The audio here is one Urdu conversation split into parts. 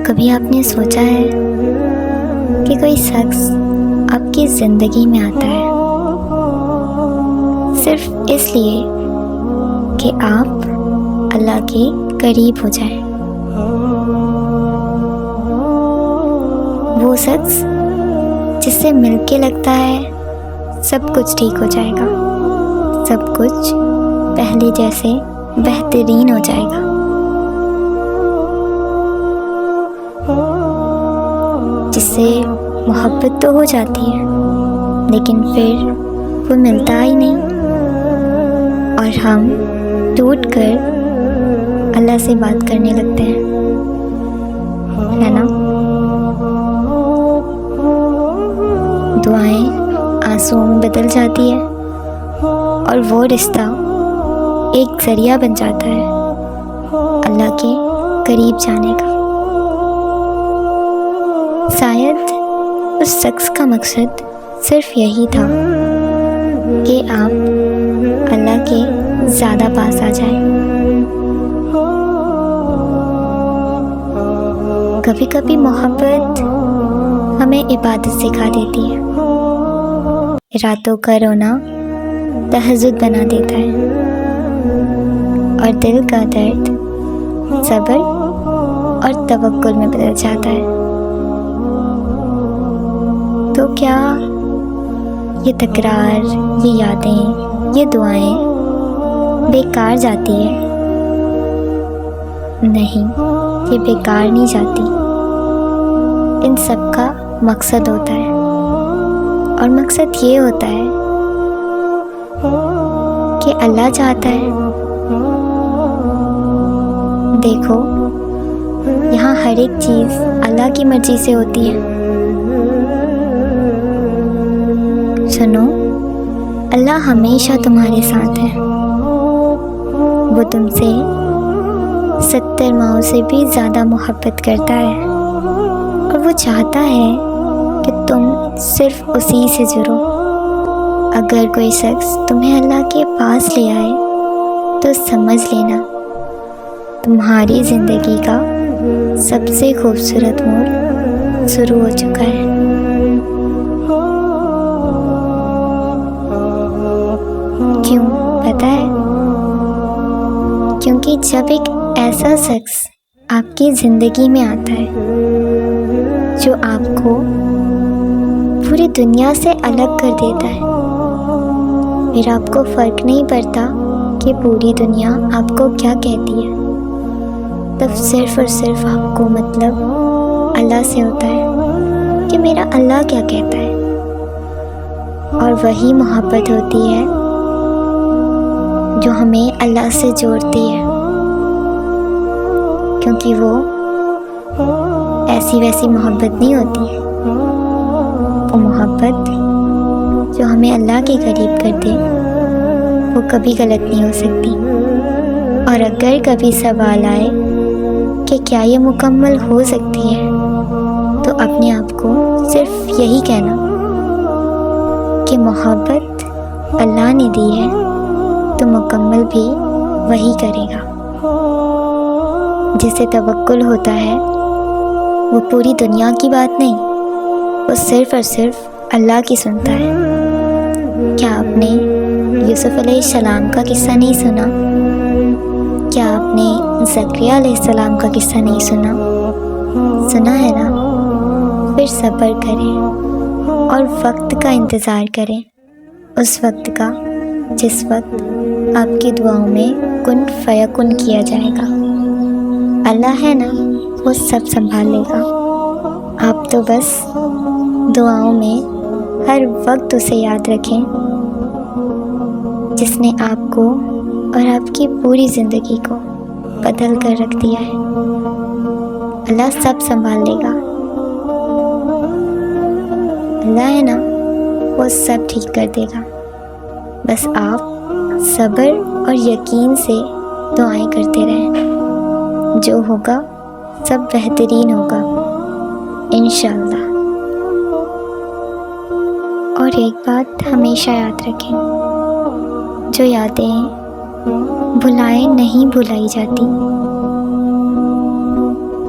کبھی آپ نے سوچا ہے کہ کوئی شخص آپ کی زندگی میں آتا ہے صرف اس لیے کہ آپ اللہ کے قریب ہو جائیں؟ وہ شخص جس سے مل کے لگتا ہے سب کچھ ٹھیک ہو جائے گا، سب کچھ پہلے جیسے بہترین ہو جائے گا۔ جس سے محبت تو ہو جاتی ہے لیکن پھر وہ ملتا ہی نہیں، اور ہم ٹوٹ کر اللہ سے بات کرنے لگتے ہیں، ہے نا؟ دعائیں آنسوؤں میں بدل جاتی ہے اور وہ رشتہ ایک ذریعہ بن جاتا ہے اللہ کے قریب جانے کا۔ شاید اس شخص کا مقصد صرف یہی تھا کہ آپ اللہ کے زیادہ پاس آ جائیں۔ کبھی کبھی محبت ہمیں عبادت سکھا دیتی ہے، راتوں کا رونا تہجد بنا دیتا ہے، اور دل کا درد صبر اور توکل میں بدل جاتا ہے۔ تو کیا یہ تکرار، یہ یادیں، یہ دعائیں بیکار جاتی ہے؟ نہیں، یہ بیکار نہیں جاتی۔ ان سب کا مقصد ہوتا ہے، اور مقصد یہ ہوتا ہے کہ اللہ چاہتا ہے۔ دیکھو، یہاں ہر ایک چیز اللہ کی مرضی سے ہوتی ہے۔ سنو، اللہ ہمیشہ تمہارے ساتھ ہے۔ وہ تم سے 70 ماؤں سے بھی زیادہ محبت کرتا ہے، اور وہ چاہتا ہے کہ تم صرف اسی سے جڑو۔ اگر کوئی شخص تمہیں اللہ کے پاس لے آئے تو سمجھ لینا تمہاری زندگی کا سب سے خوبصورت موڑ شروع ہو چکا ہے۔ کیوں پتہ ہے؟ کیونکہ جب ایک ایسا شخص آپ کی زندگی میں آتا ہے جو آپ کو پوری دنیا سے الگ کر دیتا ہے، پھر آپ کو فرق نہیں پڑتا کہ پوری دنیا آپ کو کیا کہتی ہے، تب صرف اور صرف آپ کو مطلب اللہ سے ہوتا ہے کہ میرا اللہ کیا کہتا ہے۔ اور وہی محبت ہوتی ہے جو ہمیں اللہ سے جوڑتی ہے، کیونکہ وہ ایسی ویسی محبت نہیں ہوتی۔ وہ محبت جو ہمیں اللہ کے قریب کر دے وہ کبھی غلط نہیں ہو سکتی۔ اور اگر کبھی سوال آئے کہ کیا یہ مکمل ہو سکتی ہے، تو اپنے آپ کو صرف یہی کہنا کہ محبت اللہ نے دی ہے تو مکمل بھی وہی کرے گا۔ جسے توکل ہوتا ہے وہ پوری دنیا کی بات نہیں، وہ صرف اور صرف اللہ کی سنتا ہے۔ کیا آپ نے یوسف علیہ السلام کا قصہ نہیں سنا؟ کیا آپ نے زکریا علیہ السلام کا قصہ نہیں سنا؟ سنا ہے نا؟ پھر صبر کریں اور وقت کا انتظار کریں، اس وقت کا جس وقت آپ کی دعاؤں میں کن فیکن کیا جائے گا۔ اللہ ہے نا، وہ سب سنبھال لے گا۔ آپ تو بس دعاؤں میں ہر وقت اسے یاد رکھیں جس نے آپ کو اور آپ کی پوری زندگی کو بدل کر رکھ دیا ہے۔ اللہ سب سنبھال لے گا۔ اللہ ہے نا، وہ سب ٹھیک کر دے گا۔ بس آپ صبر اور یقین سے دعائیں کرتے رہیں، جو ہوگا سب بہترین ہوگا انشاءاللہ۔ اور ایک بات ہمیشہ یاد رکھیں، جو یادیں بھلائے نہیں بھلائی جاتی،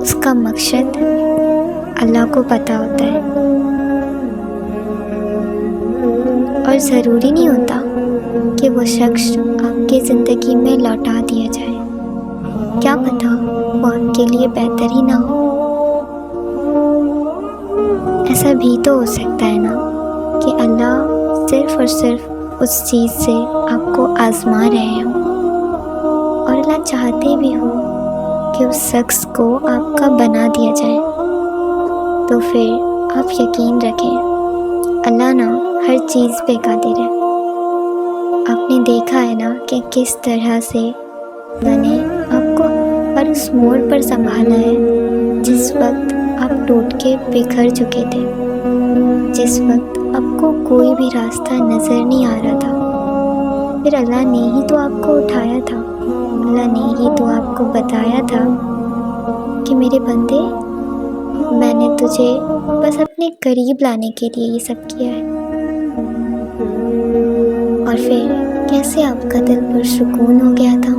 اس کا مقصد اللہ کو پتہ ہوتا ہے، اور ضروری نہیں ہوتا کہ وہ شخص آپ کی زندگی میں لوٹا دیا جائے، کیا پتہ وہ آپ کے لیے بہتر ہی نہ ہو۔ ایسا بھی تو ہو سکتا ہے نا کہ اللہ صرف اور صرف اس چیز سے آپ کو آزما رہے ہوں، اور اللہ چاہتے بھی ہو کہ اس شخص کو آپ کا بنا دیا جائے۔ تو پھر آپ یقین رکھیں اللہ نا ہر چیز پہ قادر ہے۔ آپ نے دیکھا ہے نا کہ کس طرح سے اللہ نے آپ کو ہر اس موڑ پر سنبھالا ہے جس وقت آپ ٹوٹ کے بکھر چکے تھے، جس وقت آپ کو کوئی بھی راستہ نظر نہیں آ رہا تھا، پھر اللہ نے ہی تو آپ کو اٹھایا تھا، اللہ نے ہی تو آپ کو بتایا تھا کہ میرے بندے، میں نے تجھے بس اپنے قریب لانے کے لیے یہ سب کیا ہے۔ اور پھر کیسے آپ کا دل پرسکون ہو گیا تھا؟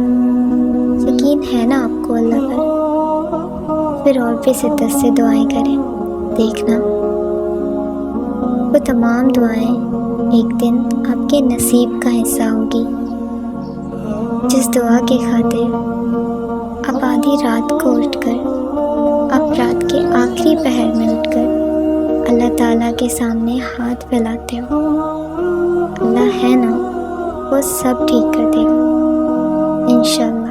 یقین ہے نا آپ کو اللہ پر؟ پھر اور بھی شدت سے دعائیں کریں، دیکھنا وہ تمام دعائیں ایک دن آپ کے نصیب کا حصہ ہوگی۔ جس دعا کے خاطر آپ آدھی رات کو اٹھ کر، آپ رات کے آخری پہر میں اٹھ کر اللہ تعالیٰ کے سامنے ہاتھ پھیلاتے ہو، اللہ ہے نا، وہ سب ٹھیک کر دے گا انشاءاللہ۔